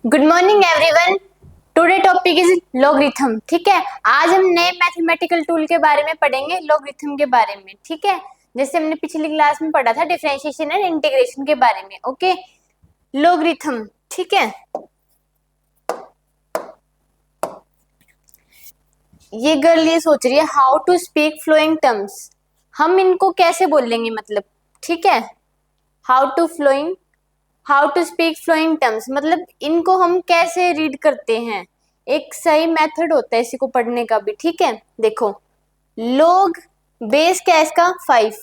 Good morning everyone. Today topic is logarithm. ठीक है, आज हम नए मैथमेटिकल टूल के बारे में पढ़ेंगे, लॉगरिथम के बारे में। ठीक है, जैसे हमने पिछली क्लास में पढ़ा था डिफरेंशिएशन एंड इंटीग्रेशन के बारे में। Okay, logarithm. ठीक है, ये गर्ल ये सोच रही है how to speak flowing terms, हम इनको कैसे बोल लेंगे, मतलब। ठीक है, how to speak flowing terms मतलब इनको हम कैसे रीड करते हैं। एक सही मेथड होता है इसी को पढ़ने का भी। ठीक है, देखो, लोग बेस क्या है इसका 5।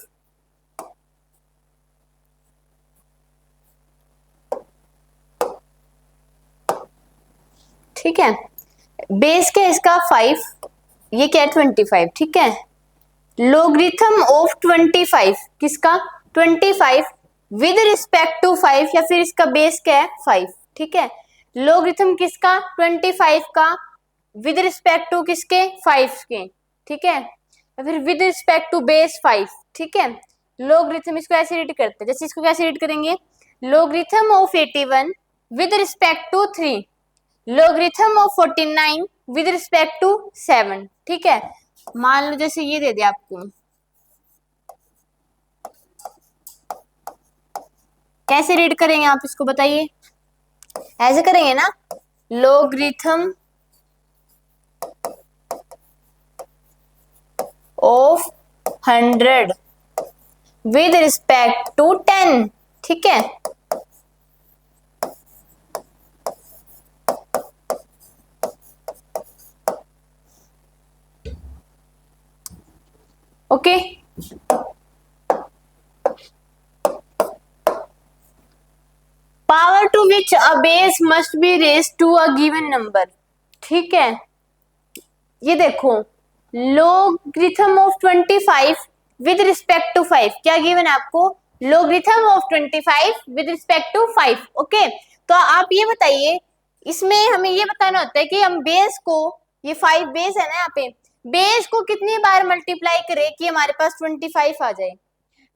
ठीक है, बेस क्या है इसका 5, ये क्या है 25। ठीक है, लोगरिथम ऑफ 25 किसका 25 विद रिस्पेक्ट टू 5, या फिर इसका बेस क्या है 5। ठीक है, लोगरिथम किसका 25 का विद रिस्पेक्ट टू किसके 5 के। ठीक है, या फिर विद रिस्पेक्ट टू बेस 5। ठीक है, लोगरिथम इसको ऐसे रीड करते हैं, जैसे इसको कैसे रीड करेंगे, logarithm of 81 with respect to 3, logarithm of 49 with respect to 7। ठीक है, मान लो जैसे ये दे दिया आपको, कैसे रीड करेंगे आप इसको बताइए। ऐसे करेंगे ना, logarithm of 100 with respect to 10। ठीक है, okay. Power to which a base must be raised to a given number. ठीक है, ये देखो, logarithm of 25 with respect to 5 क्या गिवन है आपको, logarithm of 25 with respect to 5। Okay, तो आप ये बताइए, इसमें हमें ये बताना होता है कि हम बेस को, ये 5 बेस है ना, यहाँ पे बेस को कितनी बार मल्टीप्लाई करें कि हमारे पास 25 आ जाए।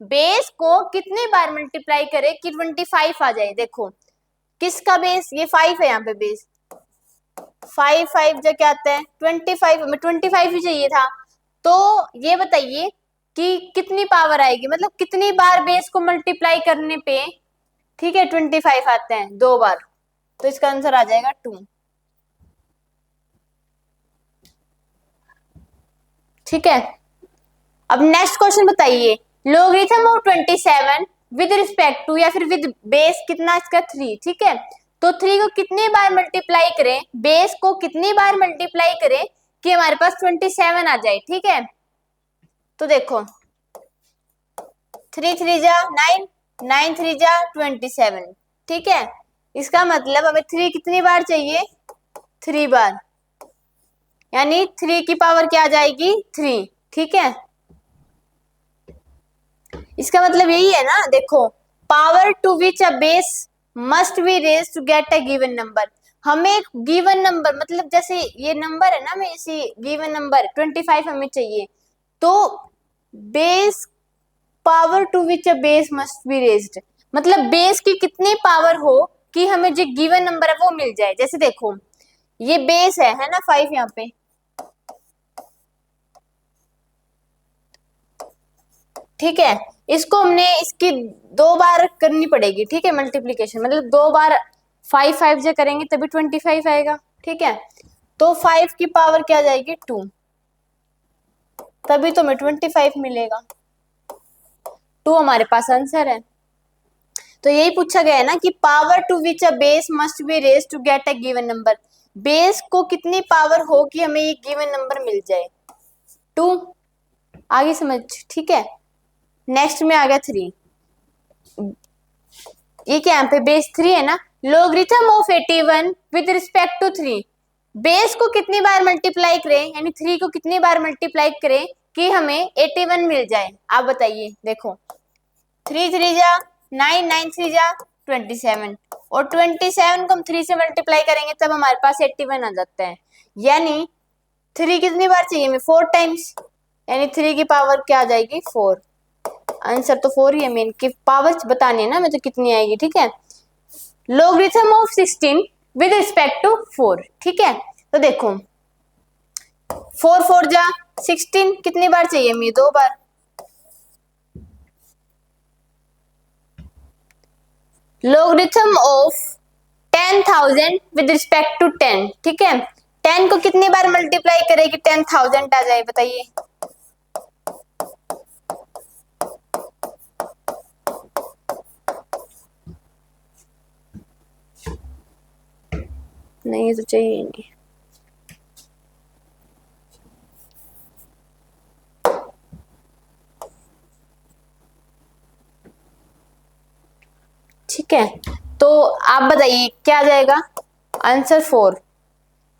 बेस को कितनी बार मल्टीप्लाई करें कि 25 आ जाए। देखो, किसका बेस, ये 5 है, यहाँ पे बेस 5 जो क्या आता है 25, हमें 25 ही चाहिए था। तो ये बताइए कि कितनी पावर आएगी, मतलब कितनी बार बेस को मल्टीप्लाई करने पे, ठीक है, 25 आते हैं, 2 बार। तो इसका आंसर आ जाएगा 2। ठीक है, अब नेक्स्ट क्वेश्चन बताइए, logarithm of 27 with respect to, या फिर विद बेस कितना इसका 3। ठीक है, तो 3 को कितनी बार मल्टीप्लाई करें, बेस को कितनी बार मल्टीप्लाई करें कि हमारे पास 27 आ जाए। ठीक है, तो देखो, 3 3 जा 9, 9 3 जा 27। ठीक है, इसका मतलब हमें 3 कितनी बार चाहिए, 3 बार, यानी 3 की पावर क्या आ जाएगी 3। ठीक है, इसका मतलब यही है ना, देखो, power to which a base must be raised to get a given number. हमें एक गिवन नंबर, मतलब जैसे ये नंबर है ना, हमें इसी गिवन नंबर 25 हमें चाहिए, तो base, power to which a base must be raised, मतलब बेस की कितनी पावर हो कि हमें जो गिवन नंबर है वो मिल जाए। जैसे देखो, ये बेस है ना 5 यहाँ पे, ठीक है, इसको हमने इसकी 2 बार करनी पड़ेगी। ठीक है, मल्टीप्लीकेशन मतलब 2 बार 5 5 जो करेंगे तभी 25 आएगा। ठीक है, तो 5 की पावर क्या जाएगी 2, तभी तो हमें 25 मिलेगा। 2 हमारे पास आंसर है। तो यही पूछा गया है ना कि power to which a base must be raised to get a given number, base को कितनी पावर हो कि हमें ये गिवन नंबर मिल जाए 2। आगे समझ। ठीक है, नेक्स्ट में आ गया 3, ये क्या यहाँ पे बेस 3 है ना, logarithm of 81 with respect to 3, base को कितनी बार मल्टीप्लाई करें, यानी 3 को कितनी बार मल्टीप्लाई करें कि हमें 81 मिल जाए। आप बताइए, देखो, 3 3 जा 9, 9 3 जा 27, और 27 को हम 3 से मल्टीप्लाई करेंगे तब हमारे पास 81 आ जाता है। यानी 3 कितनी बार चाहिए हमें 4 टाइम्स, यानी 3 की पावर क्या आ जाएगी 4। आंसर तो 4 ही है, मेन की पावर बतानी है ना मुझे कितनी आएगी। ठीक है, logarithm of 16 with respect to 4। ठीक है, तो देखो 4 4 जा 16, कितनी बार चाहिए हमें? 2 बार। Logarithm of 10,000 with respect to 10। ठीक है, 10 को कितनी बार मल्टीप्लाई करें कि 10,000 आ जाए? बताइए। नहीं, ये तो चाहिए नहीं। ठीक है, तो आप बताइए क्या आ जाएगा आंसर? 4,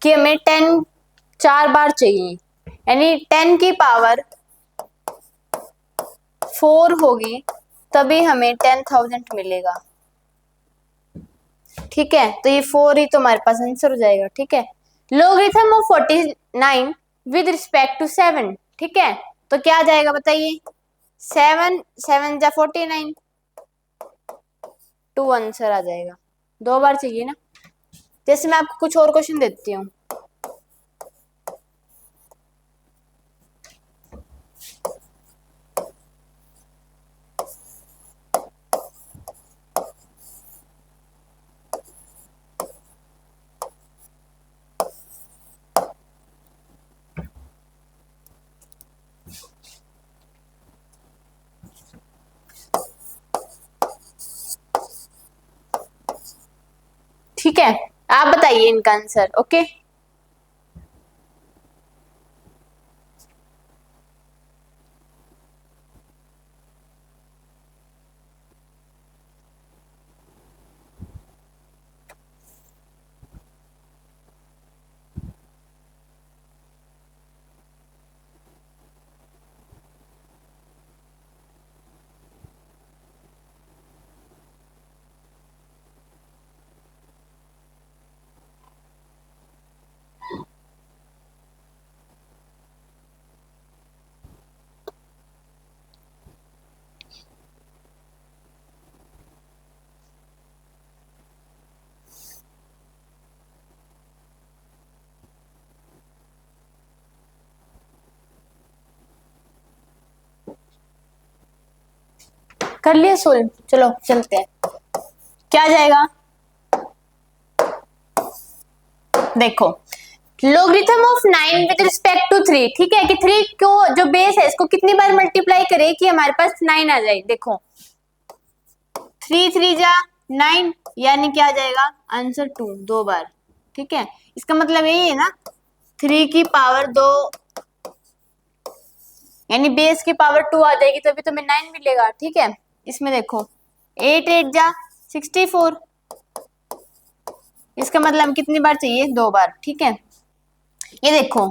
कि हमें 10 4 बार चाहिए, यानी 10 की पावर 4 होगी तभी हमें 10,000 मिलेगा। ठीक है, तो ये 4 ही तो हमारे पास आंसर हो जाएगा। ठीक है, logarithm of 49 with respect to 7। ठीक है, तो क्या आ जाएगा बताइए? 7 7 जा 49, 2 आंसर आ जाएगा। 2 बार चाहिए ना। जैसे मैं आपको कुछ और क्वेश्चन देती हूँ। ठीक है, आप बताइए इनका आंसर। ओके, कर लिया सोल्व? चलो चलते हैं। क्या आ जाएगा? देखो, logarithm of 9 with respect to 3। ठीक है, कि 3 को जो बेस है इसको कितनी बार मल्टीप्लाई करें कि हमारे पास 9 आ जाए? देखो 3 3 जा 9, यानी क्या आ जाएगा आंसर? 2, 2 बार। ठीक है, इसका मतलब यही है ना, 3 की पावर 2 यानी बेस की पावर 2 आ जाएगी तभी तो हमें 9 मिलेगा। ठीक है, इसमें देखो 8 8 जा 64, इसका मतलब कितनी बार चाहिए? 2 बार। ठीक है, ये देखो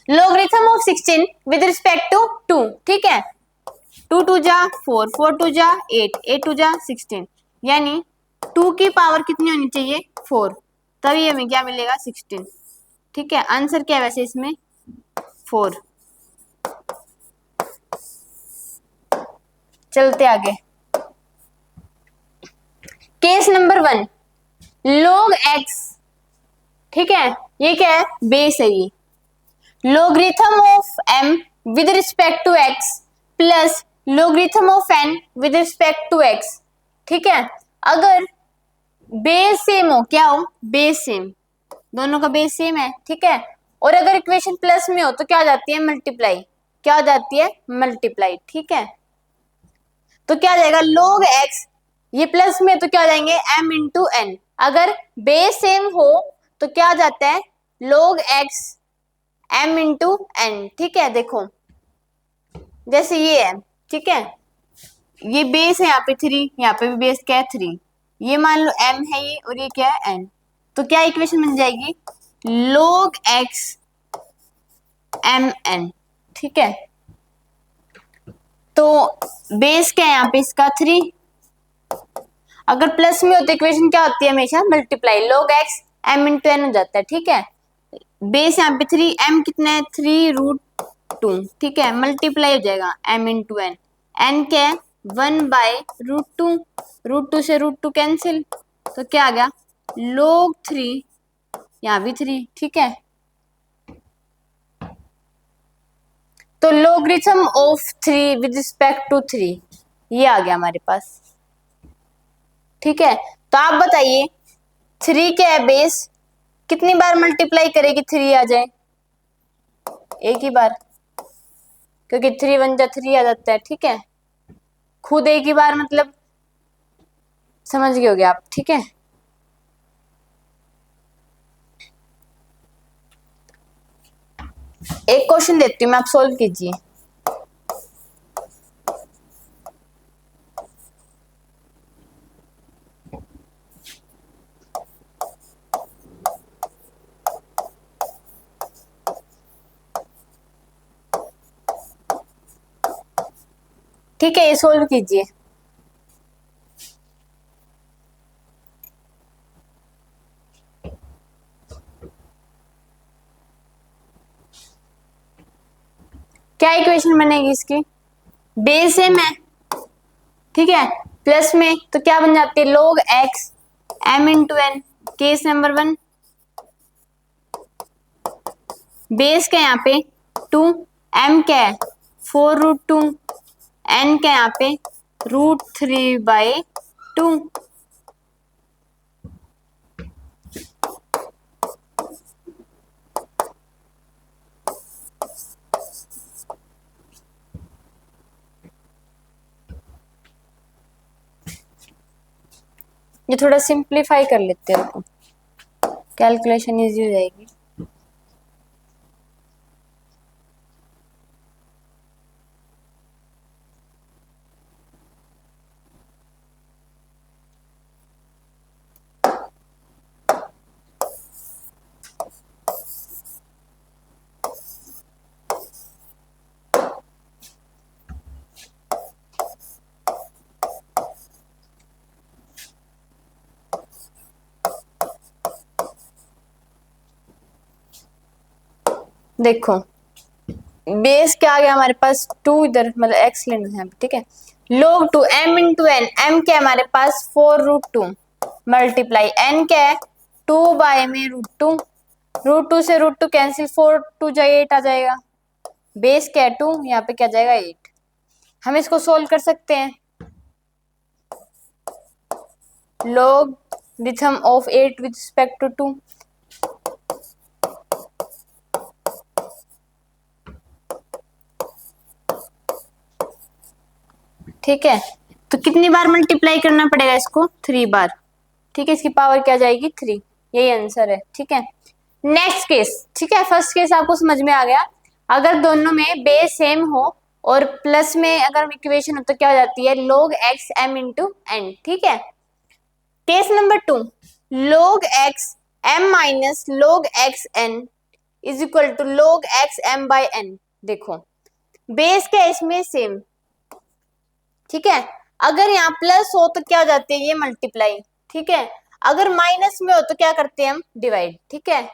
logarithm of 16 with respect to 2। ठीक है, 2 2 जा 4 4 2 जा 8 8 2 जा 16, यानी 2 की पावर कितनी होनी चाहिए? 4, तभी हमें क्या मिलेगा? 16। ठीक है, आंसर क्या है वैसे इसमें? 4। चलते आगे। Case number 1, log x। ठीक है, ये क्या है? बेस है ये। Logarithm of m with respect to x plus logarithm of n with respect to x। ठीक है, अगर बेस सेम हो, क्या हो? बेस सेम, दोनों का बेस सेम है। ठीक है, और अगर इक्वेशन प्लस में हो तो क्या हो जाती है? मल्टीप्लाई। क्या हो जाती है? मल्टीप्लाई। ठीक है, तो क्या आ जाएगा? log x, ये प्लस में तो क्या हो जाएंगे? m into n. अगर बेस सेम हो तो क्या आ जाता है? log x m into n. ठीक है, देखो जैसे ये है। ठीक है, ये बेस है यहाँ पे 3, यहाँ पे भी बेस क्या है? 3, ये मान लो m है ये, और ये क्या है? n। तो क्या इक्वेशन बन जाएगी? log x m n। ठीक है, तो बेस क्या है यहाँ पे इसका? 3। अगर प्लस में होती इक्वेशन क्या होती है? हमेशा multiply. log x m into n हो जाता है। ठीक है, बेस यहाँ पे 3, m कितना है? 3 रूट 2। ठीक है, मल्टीप्लाई हो जाएगा m इंटू एन। एन क्या है? 1 बाय रूट 2, रूट 2 से रूट 2 कैंसिल, तो क्या आ गया? log 3 यहाँ भी 3, ठीक है। तो logarithm of 3 with respect to 3 ये आ गया हमारे पास, ठीक है। तो आप बताइए 3 क्या है बेस, कितनी बार मल्टीप्लाई करेगी 3 आ जाए? एक ही बार, क्योंकि 3 1 जा 3 आ जाता है, ठीक है। खुद एक ही बार मतलब समझ गए होगे आप, ठीक है। एक क्वेश्चन देती हूँ मैं, आप सोल्व कीजिए। ठीक है, ये सोल्व कीजिए। क्या इक्वेशन बनेगी इसकी? बेस सेम है, ठीक है, प्लस में तो क्या बन जाती है, log x m into n. Case number 1, base क्या है यहाँ पे 2, m क्या है 4√2, n क्या है यहाँ पे √3/2। ये थोड़ा सिंप्लीफाई कर लेते हैं, कैलकुलेशन इजी हो जाएगी। देखो बेस क्या आ गया हमारे पास 2, इधर मतलब x लेना है यहाँ पे, ठीक है। log 2 m into n, m क्या है हमारे पास 4√2 मल्टीप्लाई n क्या है 2 बाय में √2, √2 से √2 कैंसिल, 4 2 जाए 8 आ जाएगा। बेस क्या है 2, यहाँ पे क्या जाएगा 8। हम इसको सोल्व कर सकते हैं। log rhythm of 8 with respect to 2, ठीक है। तो कितनी बार मल्टीप्लाई करना पड़ेगा इसको 3 बार, ठीक है। इसकी पावर क्या जाएगी 3, यही आंसर है, ठीक है। नेक्स्ट केस, ठीक है। फर्स्ट केस आपको समझ में आ गया। अगर दोनों में बेस सेम हो और प्लस में अगर इक्वेशन हो तो क्या हो जाती है log x m into n, ठीक है। Case number 2, log x m minus log x n is equal to log x m by n। देखो बेस क्या है इसमें सेम, ठीक है। अगर यहाँ प्लस हो तो क्या हो जाती है ये मल्टीप्लाई, ठीक है। अगर माइनस में हो तो क्या करते हैं हम डिवाइड, ठीक है।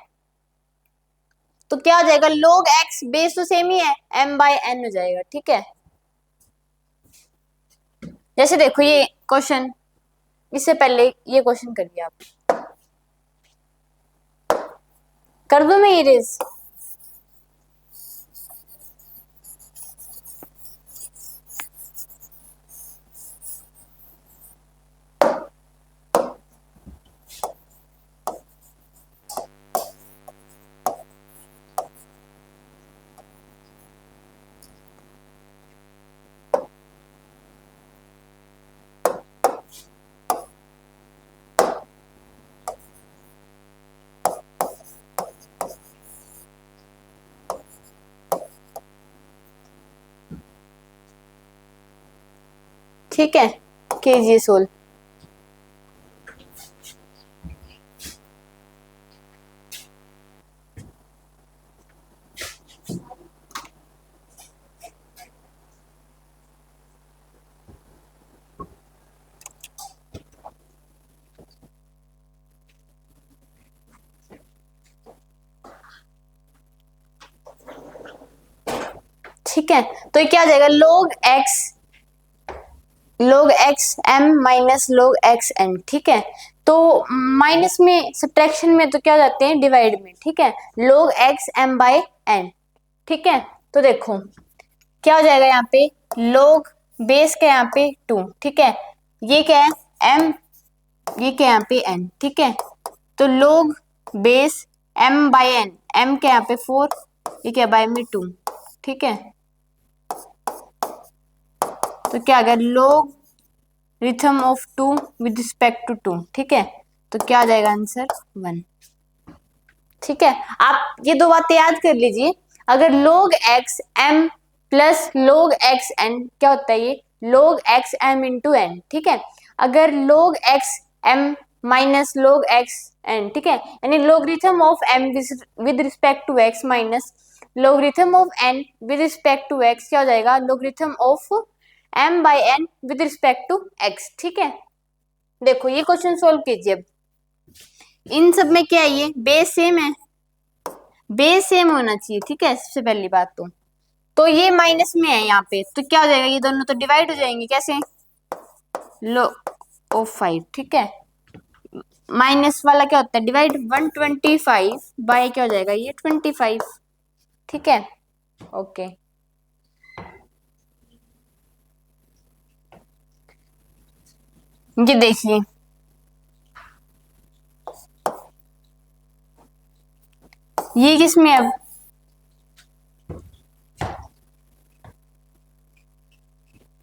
तो क्या हो जाएगा log x, बेस तो सेम ही है, m बाय n हो जाएगा, ठीक है। जैसे देखो ये क्वेश्चन, इससे पहले ये क्वेश्चन करिए आप, कर दो मैं इरेज। ठीक है, कीजिए सोल्व। ठीक है, तो ये क्या आ जाएगा log x log x m minus log x n, ठीक है। तो माइनस में सब्ट्रैक्शन में तो क्या हो जाते हैं, डिवाइड में, ठीक है। log x m by n, ठीक है। तो देखो क्या हो जाएगा यहाँ पे, log बेस का यहाँ पे 2, ठीक है। ये क्या है m, ये क्या यहाँ पे n, ठीक है। तो log base m by n, m क्या यहाँ पे 4, ये क्या बाय में 2, ठीक है। तो क्या आ गया, log rhythm of 2 with respect to 2, ठीक है। तो क्या आ जाएगा आंसर 1, ठीक है। आप ये दो बातें याद कर लीजिए। अगर log x m plus log x n क्या होता है, ये log x m into n, ठीक है। अगर log x m minus log x n, ठीक है, यानी logarithm of m with respect to x minus logarithm of n with respect to x क्या हो जाएगा, logarithm of m by n with respect to x, ठीक है। देखो ये क्वेश्चन सोल्व कीजिए। अब इन सब में क्या है, ये बेस सेम है, बेस सेम होना चाहिए, ठीक है। सबसे पहली बात तो ये माइनस में है यहाँ पे, तो क्या हो जाएगा, ये दोनों तो डिवाइड हो जाएंगे, कैसे, लो ओ 5, ठीक है। माइनस वाला क्या होता है, डिवाइड, 125 बाय क्या हो जाएगा, ये 25, ठीक है। ओके, ये देखिए ये किस में, अब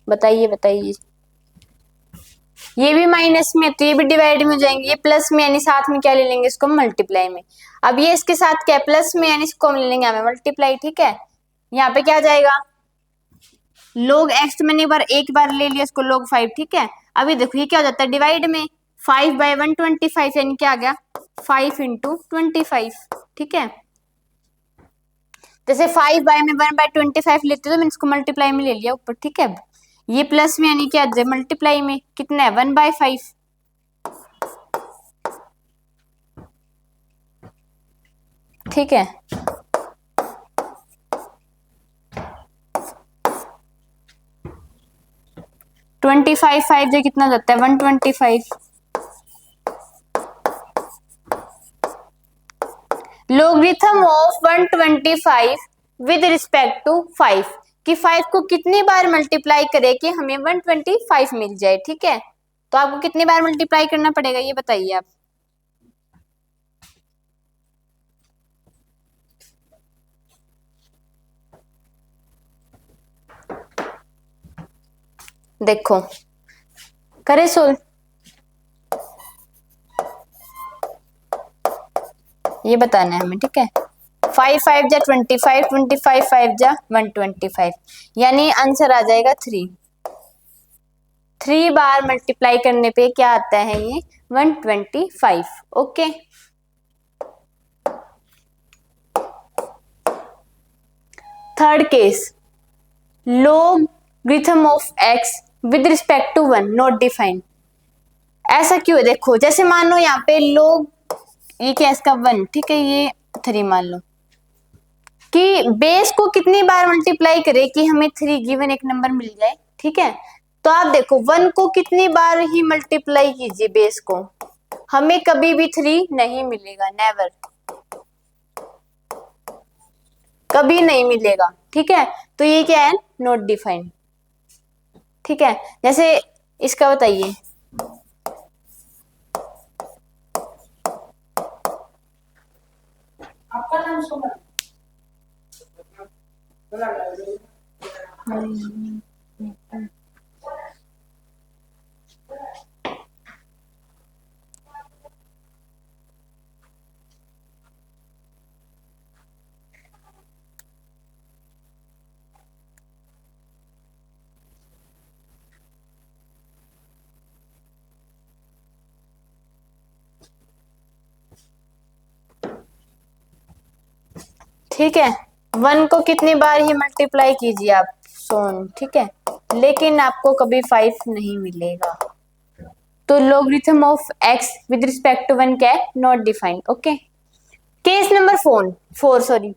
बताइए बताइए, ये भी माइनस में तो ये भी डिवाइड में हो जाएंगे, ये प्लस में यानी साथ में क्या ले लेंगे, इसको मल्टीप्लाई में। अब ये इसके साथ क्या प्लस में यानी इसको हम ले लेंगे हमें मल्टीप्लाई, ठीक है। यहाँ पे क्या आ जाएगा, log x तो मैंने एक बार ले लिया इसको log 5, ठीक है। अभी देखो ये क्या हो जाता है डिवाइड में, 5 बाय 125 यानी क्या आ गया 5 इंटू 25, ठीक है। जैसे 5 बाय में 1/25 लेते तो मैंने इसको मल्टीप्लाई में ले लिया ऊपर, ठीक है। अब ये प्लस में यानी क्या मल्टीप्लाई में कितना है 1/5, ठीक है। 25 5 जो कितना जाता है 125, logarithm of 125 with respect to 5, कि 5 को कितनी बार मल्टीप्लाई करे कि हमें 125 मिल जाए, ठीक है। तो आपको कितनी बार मल्टीप्लाई करना पड़ेगा ये बताइए आप। देखो करे सोल्व, ये बताना है हमें, ठीक है। 5 5 जा 25, 25 5 जा 125, यानी आंसर आ जाएगा 3। 3 बार मल्टीप्लाई करने पे क्या आता है, ये 125, okay. Third case, logarithm of x with respect to 1 not defined. ऐसा क्यों है, देखो जैसे मान लो यहाँ पे लोग, ये क्या इसका 1, ठीक है, ये 3 मान लो, कि बेस को कितनी बार मल्टीप्लाई करे कि हमें 3 गिवन एक नंबर मिल जाए, ठीक है। तो आप देखो 1 को कितनी बार ही मल्टीप्लाई कीजिए बेस को, हमें कभी भी 3 नहीं मिलेगा, नेवर, कभी नहीं मिलेगा, ठीक है। तो ये क्या है, नॉट डिफाइंड, ठीक है। जैसे इसका बताइए, आपका नाम सुमन, ठीक है। 1 को कितनी बार ही मल्टीप्लाई कीजिए आप सोन, ठीक है, लेकिन आपको कभी 5 नहीं मिलेगा। तो logarithm of x with respect to 1 क्या है, not defined, okay. Case number 4 sorry,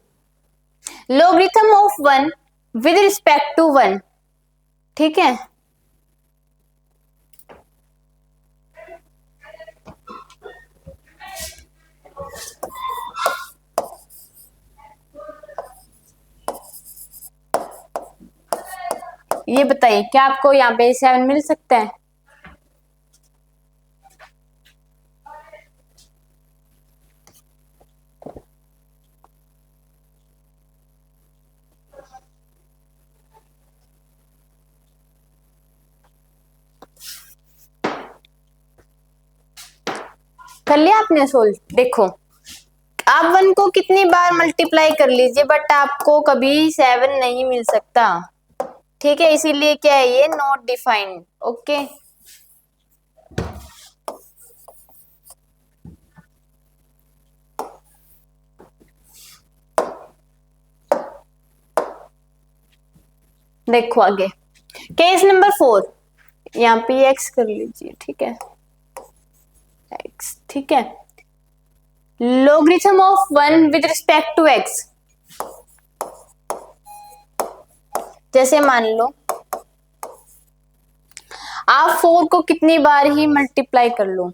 logarithm of 1 with respect to 1, ठीक है। ये बताइए क्या आपको यहाँ पे 7 मिल सकता है? कर लिया आपने सोल्व? देखो आप 1 को कितनी बार मल्टीप्लाई कर लीजिए बट आपको कभी 7 नहीं मिल सकता। ठीक है, इसीलिए क्या है ये नॉट डिफाइंड। ओके, देखो आगे केस नंबर 4, यहाँ पे एक्स कर लीजिए। ठीक है, एक्स। ठीक है, logarithm of 1 with respect to x। जैसे मान लो आप 4 को कितनी बार ही मल्टीप्लाई कर लो,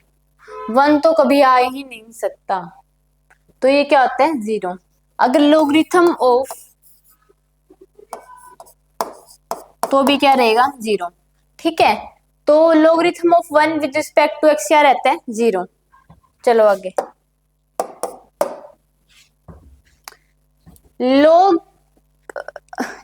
1 तो कभी आ ही नहीं सकता, तो ये क्या होता है 0। अगर logarithm ऑफ, तो भी क्या रहेगा 0। ठीक है, तो logarithm of 1 with respect to x क्या रहता है 0। चलो आगे, लोग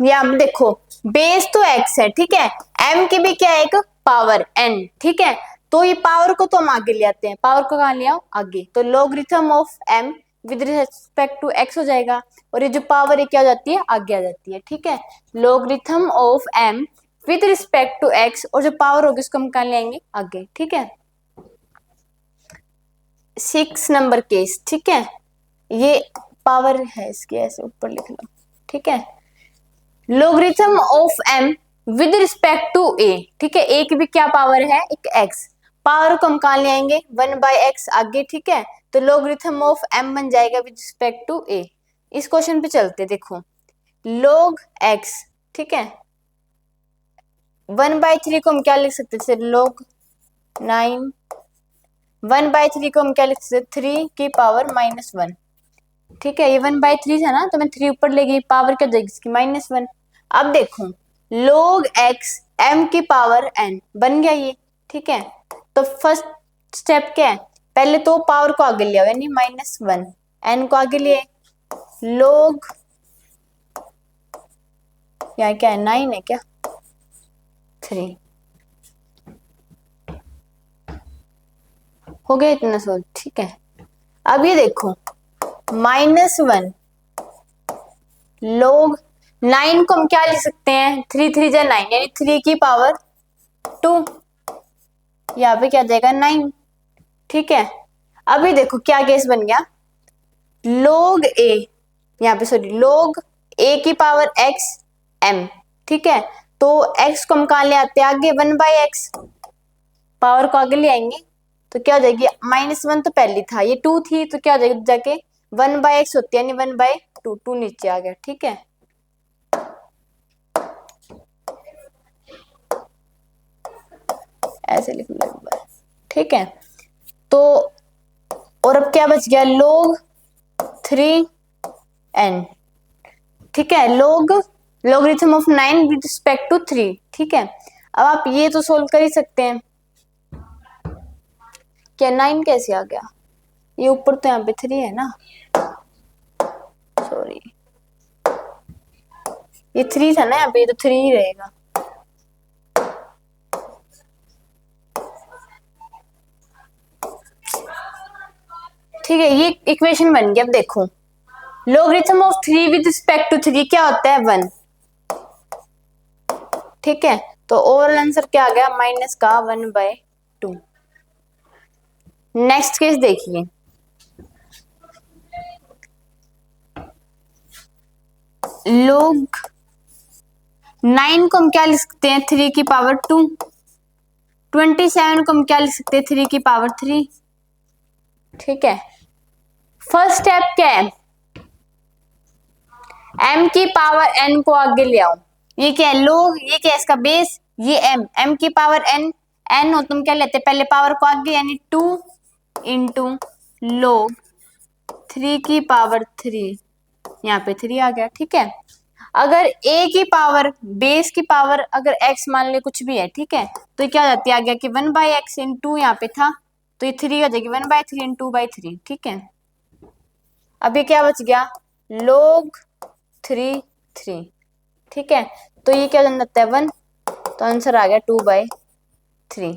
या देखो बेस तो x है। ठीक है, m की भी क्या है एक पावर n। ठीक है, तो ये पावर को तो हम आगे ले आते हैं, पावर को कहाँ ले आओ आगे, तो logarithm of m with respect to x हो जाएगा, और ये जो पावर है क्या हो जाती है आगे आ जाती है। ठीक है, logarithm of m with respect to x, और जो पावर होगी उसको हम कहाँ ले आएंगे आगे। ठीक है, 6 नंबर केस। ठीक है, ये पावर है इसकी, ऐसे ऊपर लिख लो। ठीक है, logarithm of m with respect to a। ठीक है, a की भी क्या पावर है एक x, पावर को हम कहाँ ले आएंगे 1/x आगे। ठीक है, तो लोगरिथम ऑफ m बन जाएगा विद रिस्पेक्ट टू a। इस क्वेश्चन पे चलते, देखो log x। ठीक है, 1/3 को हम क्या लिख सकते थे log 9, 1/3 को हम क्या लिख सकते 3 की पावर -1। ठीक है, ये 1/3 था ना, तो मैं 3 ऊपर ले गई, पावर क्या जाएगी इसकी -1। अब देखो log x m की पावर n बन गया ये। ठीक है, तो फर्स्ट स्टेप क्या है, पहले तो पावर को आगे लिया यानी -1, n को आगे लिए, log या क्या है 9 है क्या 3 हो गया इतना सोच। ठीक है, अब ये देखो -1 log 9 को हम क्या लिख सकते हैं 3 3 जा 9 यानी 3 की पावर 2, यहाँ पे क्या जाएगा 9। ठीक है, अभी देखो क्या केस बन गया log a, यहाँ पे सॉरी log a की पावर x m। ठीक है, तो x को हम कहाँ ले आते हैं आगे 1/x, पावर को आगे ले आएंगे तो क्या हो जाएगी -1 तो पहली था, ये 2 थी तो क्या हो जाएगी जाके 1/x होती है यानी 1/2, 2 नीचे आ गया। ठीक है, ऐसे लिख लो एक बार। ठीक है, तो और अब क्या बच गया log 3n। ठीक है, logarithm of 9 with respect to 3। ठीक है, अब आप ये तो सोल्व कर ही सकते हैं, क्या 9 कैसे आ गया, ये ऊपर तो यहाँ पे 3 है ना, सॉरी ये 3 था ना यहाँ पे, ये तो 3 ही रहेगा। ठीक है, ये इक्वेशन बन गई। अब देखो logarithm of 3 with respect to 3 क्या होता है 1। ठीक है, तो ओवरऑल आंसर क्या आ गया माइनस का 1/2। नेक्स्ट केस देखिए, log 9 को हम क्या लिख सकते हैं 3 की पावर 2, 27 को हम क्या लिख सकते हैं 3 की पावर 3। ठीक है, फर्स्ट स्टेप क्या है m की पावर n को आगे ले आओ, ये क्या है log, ये क्या है इसका बेस, ये m की पावर n हो तुम क्या लेते पहले पावर को आगे यानी 2 इंटू log 3 की पावर 3, यहाँ पे 3 आ गया। ठीक है, अगर a की पावर बेस की पावर अगर x मान ले कुछ भी है, ठीक है, तो ये क्या हो जाती है, आ गया कि 1/x इंटू यहाँ पे था तो ये 3 हो जाएगी 1/3 इंटू 2/3, ठीक है। अब ये क्या बच गया, log 3, ठीक है, तो ये क्या बन जाता है 1, तो आंसर आ गया 2/3।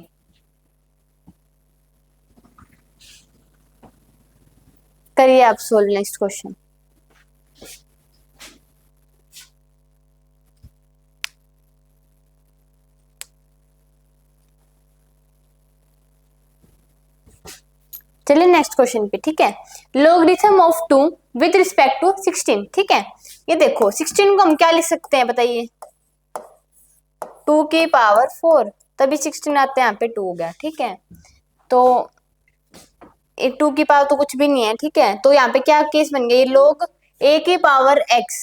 करिए आप सोल्व नेक्स्ट क्वेश्चन। चलिए नेक्स्ट क्वेश्चन पे, ठीक है। Logarithm of 2 with respect to 16, ठीक है। ये देखो 16 को हम क्या लिख सकते हैं बताइए, 2 की पावर 4, तभी 16 आते हैं, यहाँ पे 2 हो गया, ठीक है। तो 2 की पावर तो कुछ भी नहीं है, ठीक है, तो यहाँ पे क्या केस बन गया, लोग a की पावर x,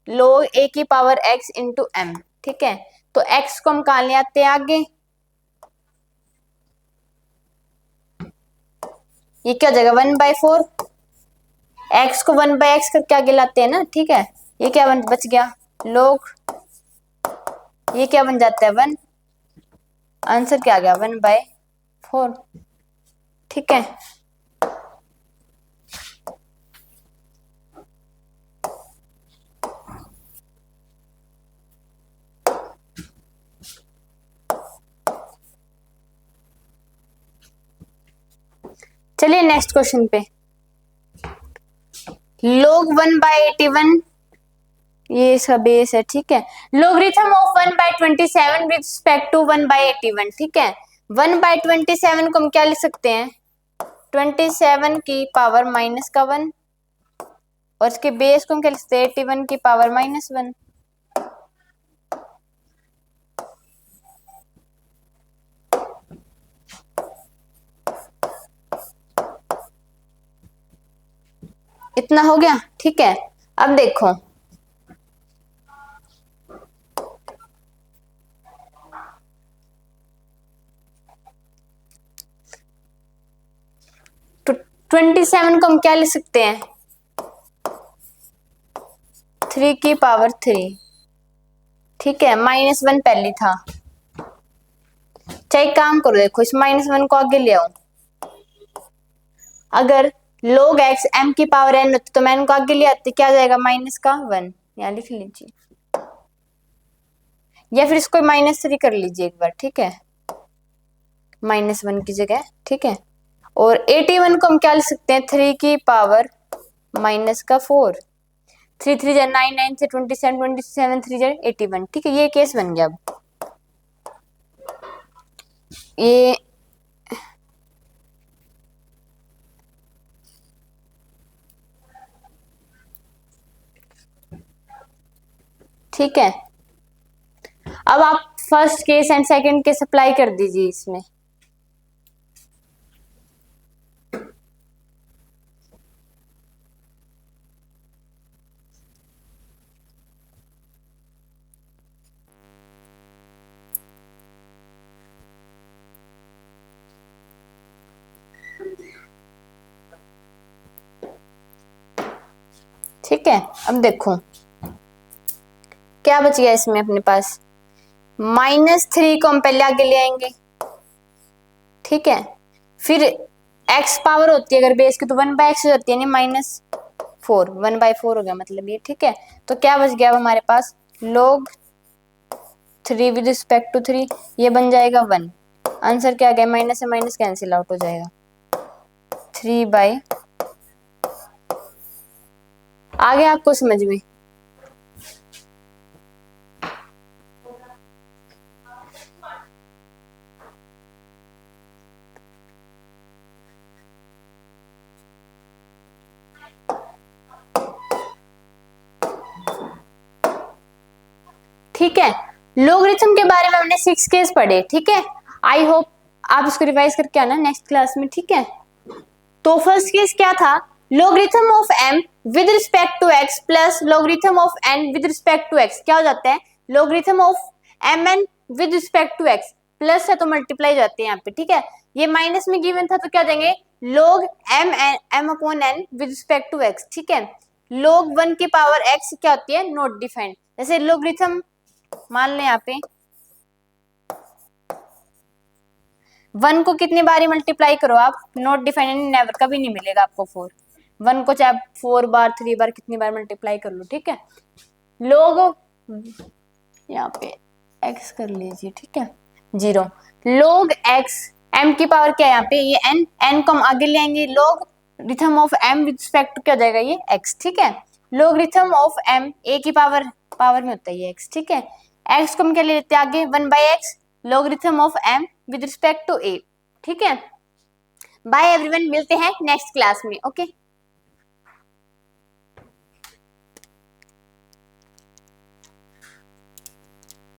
लोग a की पावर x इंटू m, ठीक है। तो x को हम कहा ले आते हैं आगे, ये क्या हो जाएगा 1/4, x को 1/x करके आगे लाते हैं ना, ठीक है। ये क्या बच गया लोग, ये क्या बन जाता है 1, आंसर क्या आ गया 1/4, ठीक है। चलिए नेक्स्ट क्वेश्चन पे, लोग 1/81, ये इसका बेस है, ठीक है। Logarithm of 1/27 with respect to 1/81, ठीक है। 1/27 को हम क्या लिख सकते हैं, 27 की पावर माइनस का 1, और इसके बेस को हम क्या लिख सकते हैं 81 की पावर -1। इतना हो गया, ठीक है। अब देखो तो 27 को हम क्या लिख सकते हैं 3 की पावर 3, ठीक है, -1 पहले था। चाहे काम करो, देखो इस -1 को आगे ले आओ, अगर log x m की पावर n होती तो मैं इनको आगे ले आती, क्या आ जाएगा -1, यहाँ लिख लीजिए, या फिर इसको -3 कर लीजिए एक बार, ठीक है, -1 की जगह, ठीक है। और 81 को हम क्या लिख सकते हैं 3 की पावर -4, 3 3 जा 9, 9 से 27, 27 3 जा 81, ठीक है। ये केस बन गया। अब ये ठीक है, अब आप first case and second case apply कर दीजिए इसमें। ठीक है, अब देखो क्या बच गया इसमें अपने पास, -3 को हम पहले आगे ले आएंगे, ठीक है। फिर x पावर होती है अगर बेस की तो 1/x हो जाती है, यानी -4, 1/4 हो गया मतलब ये, ठीक है। तो क्या बच गया अब हमारे पास log 3 विद रिस्पेक्ट टू 3, ये बन जाएगा 1, आंसर क्या गया, माइनस से माइनस कैंसिल आउट हो जाएगा, 3/, आ गया आपको समझ में। ठीक है, लोगरिथम के बारे में हमने 6 केस पढ़े, ठीक है। आई होप आप इसको रिवाइज करके आना नेक्स्ट क्लास में, ठीक है। तो फर्स्ट केस क्या था, logarithm of m with respect to x plus logarithm of n with respect to x, क्या हो जाता है logarithm of mn with respect to x, plus है तो मल्टीप्लाई जाते हैं यहाँ पे, ठीक है। ये माइनस में गिवन था तो क्या देंगे log m upon n with respect to x, ठीक है। log 1 की पावर x क्या होती है नॉट डिफाइंड, जैसे लोगरिथम मान लें यहाँ पे 1 को कितनी बारी मल्टीप्लाई करो आप, नॉट डिफाइंड, नेवर, कभी नहीं मिलेगा आपको 4। 1 को चाहे 4 बार 3 बार कितनी बार मल्टीप्लाई कर लो, ठीक है। लोग यहाँ पे x कर लीजिए, ठीक है, 0। लोग x, m की पावर क्या है यहाँ पे, ये n को हम आगे ले आएंगे, logarithm of m with respect to क्या हो जाएगा ये x, ठीक है। Logarithm of m a की पावर में होता है ये x, ठीक है। x को हम क्या ले लेते हैं आगे, 1/x logarithm of m with respect to a, ठीक है। बाय एवरीवन, मिलते हैं नेक्स्ट क्लास में, ओके।